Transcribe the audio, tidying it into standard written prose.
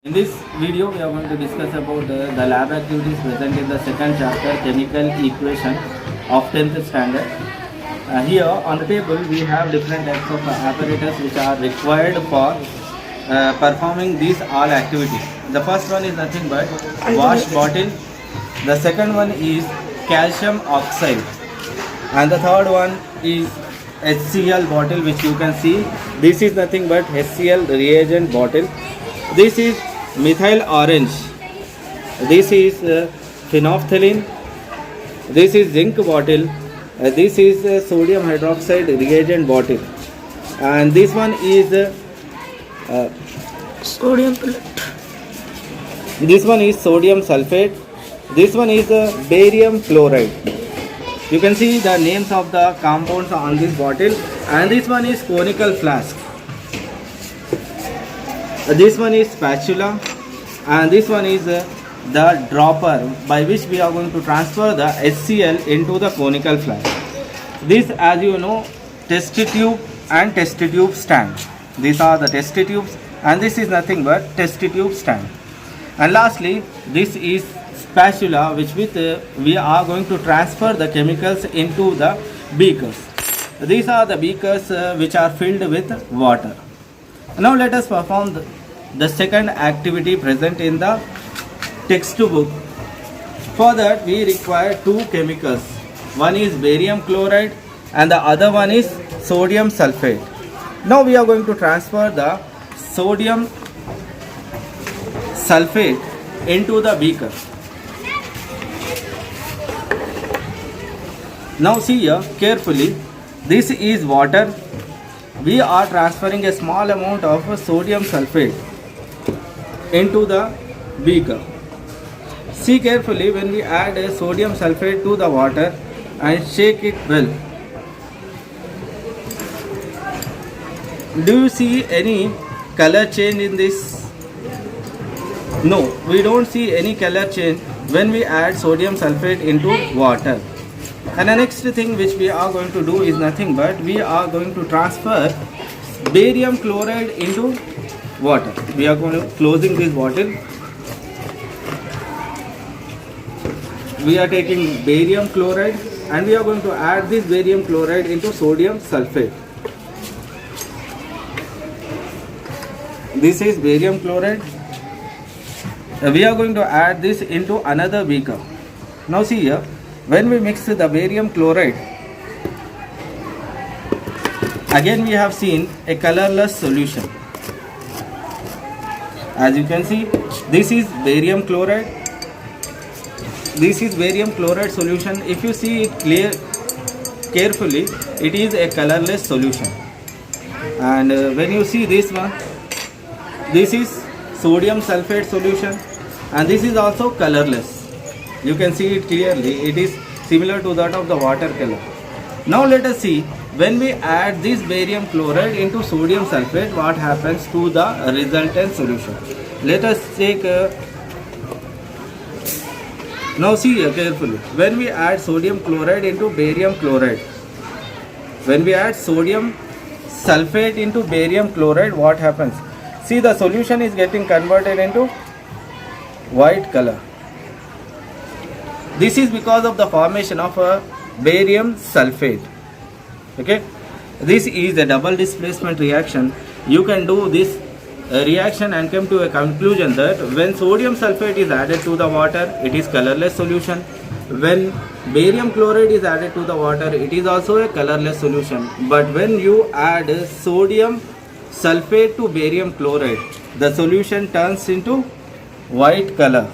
In this video, we are going to discuss about the lab activities present in the second chapter, chemical equation of 10th standard. Here on the table, we have different types of apparatus which are required for performing these all activities. The first one is nothing but wash bottle. The second one is calcium oxide, and the third one is HCl bottle, which you can see. This is nothing but HCl reagent bottle. This is methyl orange. This is phenolphthalein. This is zinc bottle. This is sodium hydroxide reagent bottle, and this one is sodium pellet. this one is sodium sulphate. This one is barium chloride. You can see the names of the compounds on this bottle, and this one is conical flask. This one is spatula, and this one is the dropper by which we are going to transfer the HCl into the conical flask. This, as you know, test tube and test tube stand. These are the test tubes, and this is nothing but test tube stand. And lastly, this is spatula, which with we are going to transfer the chemicals into the beakers. These are the beakers which are filled with water. Now let us perform the second activity present in the textbook. For that we require two chemicals. One is barium chloride and the other one is sodium sulphate. Now we are going to transfer the sodium sulphate into the beaker. Now see here carefully, this is water. We are transferring a small amount of sodium sulphate into the beaker. See carefully, when we add a sodium sulphate to the water and shake it well, do you see any color change in this? No, we don't see any color change when we add sodium sulphate into water. And the next thing which we are going to do is nothing but we are going to transfer barium chloride into water. We are going to closing this bottle. We are taking barium chloride and we are going to add this barium chloride into sodium sulphate. This is barium chloride. We are going to add this into another beaker. Now see here, when we mix the barium chloride, again we have seen a colorless solution. As you can see, this is barium chloride. This is barium chloride solution. If you see it carefully, it is a colorless solution. And when you see this one, this is sodium sulphate solution, and this is also colorless. You can see it clearly. It is similar to that of the water color. Now let us see, when we add this barium chloride into sodium sulphate, what happens to the resultant solution. Let us take now see here carefully, when we add sodium chloride into barium chloride, when we add sodium sulphate into barium chloride, what happens? See, the solution is getting converted into white color. This is because of the formation of a barium sulphate. Okay, this is a double displacement reaction. You can do this reaction and come to a conclusion that when sodium sulphate is added to the water, it is colorless solution. When barium chloride is added to the water, it is also a colorless solution. But when you add sodium sulphate to barium chloride, the solution turns into white color.